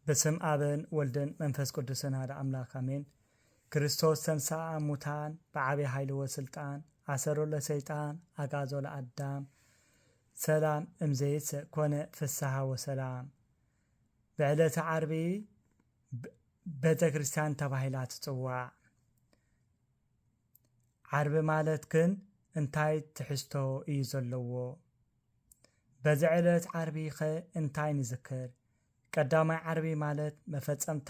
በስም አብን ወልድን መንፈስ ቅዱስን ሓደ አምላክ አሜን። ክርስቶስ ተንሥአ እሙታን በዓብይ ኃይሊ ወስልጣን አሰሮ ለሰይጣን አጋዞ ለአዳም ሰላም እምዘይትሰእ ኮነ ፍስሐ ወሰላም። በዕለተ ዓርቢ ቤተ ክርስቲያን ተባሂላ ትጽዋዕ። ዓርቢ ማለት ግን እንታይ ትሕዝቶ እዩ ዘለዎ? በዚ ዕለት ዓርቢ ኸ እንታይ ንዝክር? ቀዳማይ ዓርቢ ማለት መፈጸምታ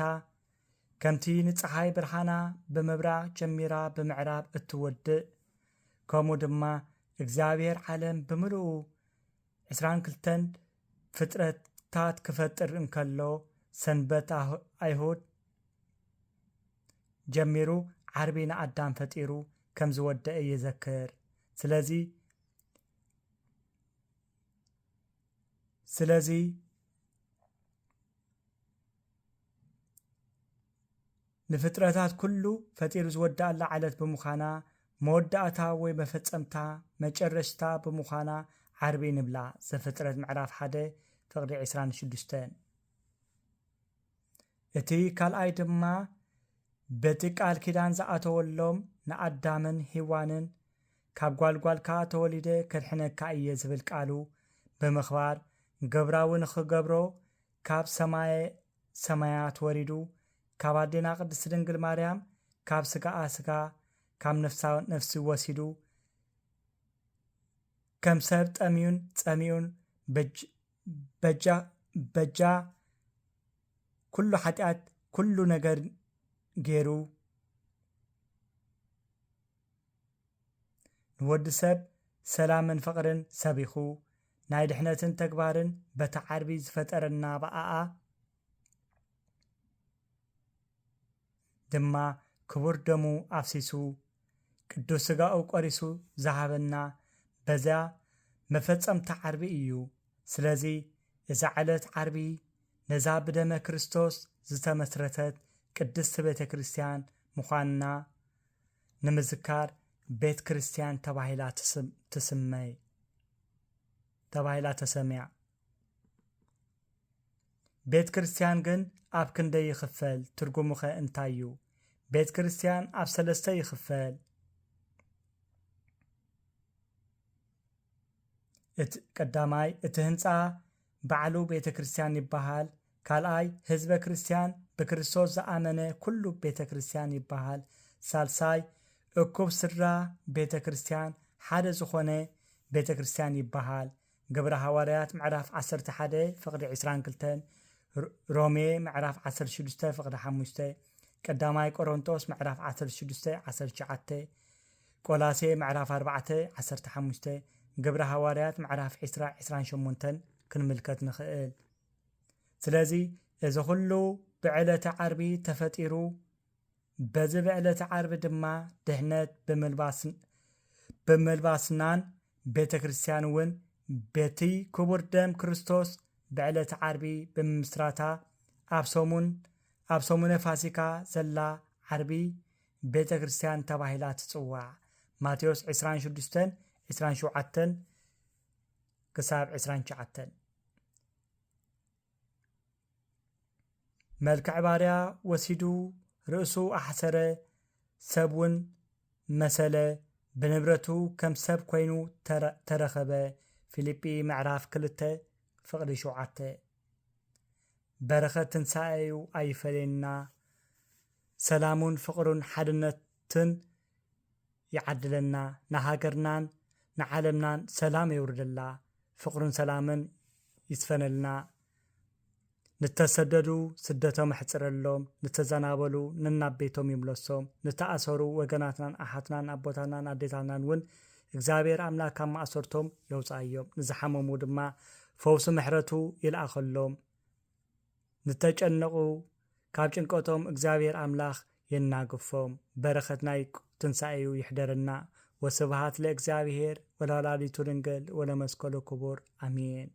ከምቲ ንፀሓይ ብርሃና ብምብራቕ ጀሚራ ብምዕራብ እትወድእ ከምኡ ድማ እግዚአብሔር ዓለም ብምልኡ 22 ፍጥረታት ክፈጥር እንከሎ ሰንበት አይሁድ ጀሚሩ ዓርቢ ንአዳም ፈጢሩ ከም ዝወደአ ይዘክር። ስለዚ ንፍጥረታት ኩሉ ፈጢሩ ዝወዳእላ ዓለት ብምዃና መወዳእታ ወይ መፈጸምታ መጨረሽታ ብምዃና ዓርቢ ንብላ። ዘፍጥረት ምዕራፍ 1 ፍቅዲ 26። እቲ ካልኣይ ድማ በቲ ቃል ኪዳን ዝኣተወሎም ንአዳምን ሔዋንን ካብ ጓልጓልካ ተወሊደ ከድሕነካ እየ ዝብል ቃሉ ብምኽባር ገብራዊ ንኽገብሮ ካብ ሰማያት ወሪዱ ካብ ኣዴና ቅድስቲ ድንግል ማርያም ካብ ስጋኣ ስጋ ካብ ነፍሳ ነፍሲ ወሲዱ ከም ሰብ ጠሚዩን ጸሚዩን በጃ ኩሉ ኃጢአት ኩሉ ነገር ገይሩ ንወዲ ሰብ ሰላምን ፍቅርን ሰቢኹ ናይ ድሕነትን ተግባርን በታ ዓርቢ ዝፈጠረና በኣኣ ድማ ክቡር ደሙ ኣፍሲሱ ቅዱስ ስጋኡ ቆሪሱ ዝሃበና በዛ መፈጸምታ ዓርቢ እዩ። ስለዚ እዛ ዓለት ዓርቢ ነዛ ብደመ ክርስቶስ ዝተመስረተት ቅድስቲ ቤተ ክርስቲያን ምዃንና ንምዝካር ቤተ ክርስቲያን ተባሂላ ተሰምያ። ቤተ ክርስቲያን ግን ኣብ ክንደይ ይኽፈል? ትርጉሙ ኸ እንታይ እዩ? ቤተ ክርስቲያን ኣብ 3 ይኽፈል። ቀዳማይ እቲ ህንፃ ባዕሉ ቤተ ክርስቲያን ይበሃል። ካልኣይ ህዝበ ክርስቲያን ብክርስቶስ ዝኣመነ ኩሉ ቤተ ክርስቲያን ይበሃል። ሳልሳይ እኩብ ስድራ ቤተ ክርስቲያን ሓደ ዝኾነ ቤተ ክርስቲያን ይበሃል። ግብረ ሐዋርያት ምዕራፍ 11 ፍቅዲ 22፣ ሮሜ ምዕራፍ 16 ፍቅዲ 5፣ ቀዳማይ ቆሮንቶስ ምዕራፍ 16 19፣ ቆላሴ ምዕራፍ 4 15፣ ግብረ ሐዋርያት ምዕራፍ 20 28 ክንምልከት ንኽእል። ስለዚ እዚ ኩሉ ብዕለተ ዓርቢ ተፈጢሩ በዚ ብዕለተ ዓርቢ ድማ ድሕነት ብምልባስናን ቤተ ክርስቲያን እውን በቲ ክቡር ደም ክርስቶስ ብዕለተ ዓርቢ ብምስራታ ኣብ ሰሙነ ፋሲካ ዘላ ዓርቢ ቤተ ክርስቲያን ተባሂላ ትጽዋዕ። ማቴዎስ 26 27 ክሳብ 29። መልክዕ ባርያ ወሲዱ ርእሱ ኣሐሰረ ሰብውን መሰለ ብንብረቱ ከም ሰብ ኮይኑ ተረኸበ። ፊልጵ ምዕራፍ 2 ፍቅዲ 7። በረኸት ትንሣኤዩ ኣይፈለየና ሰላሙን ፍቅሩን ሓድነትን ይዓድለና። ንሃገርናን ንዓለምናን ሰላም የውርደላ ፍቅሩን ሰላምን ይስፈነልና። ንተሰደዱ ስደቶም ሕፅረሎም፣ ንተዘናበሉ ንናቤቶም ይምለሶም፣ ንተኣሰሩ ወገናትናን ኣሓትናን ኣቦታትናን ኣዴታትናን እውን እግዚአብሔር ኣምላክ ካብ ማእሰርቶም የውፃእዮም፣ ንዝሓመሙ ድማ ፈውሲ ምሕረቱ ይልኣኸሎም፣ ንተጨነቁ ካብ ጭንቀቶም እግዚአብሔር ኣምላኽ የናግፎም። በረኸት ናይ ትንሣኤዩ ይሕደረና። ወስብሃት ለእግዚአብሔር ወለወላዲቱ ድንግል ወለመስቀሉ ክቡር አሜን።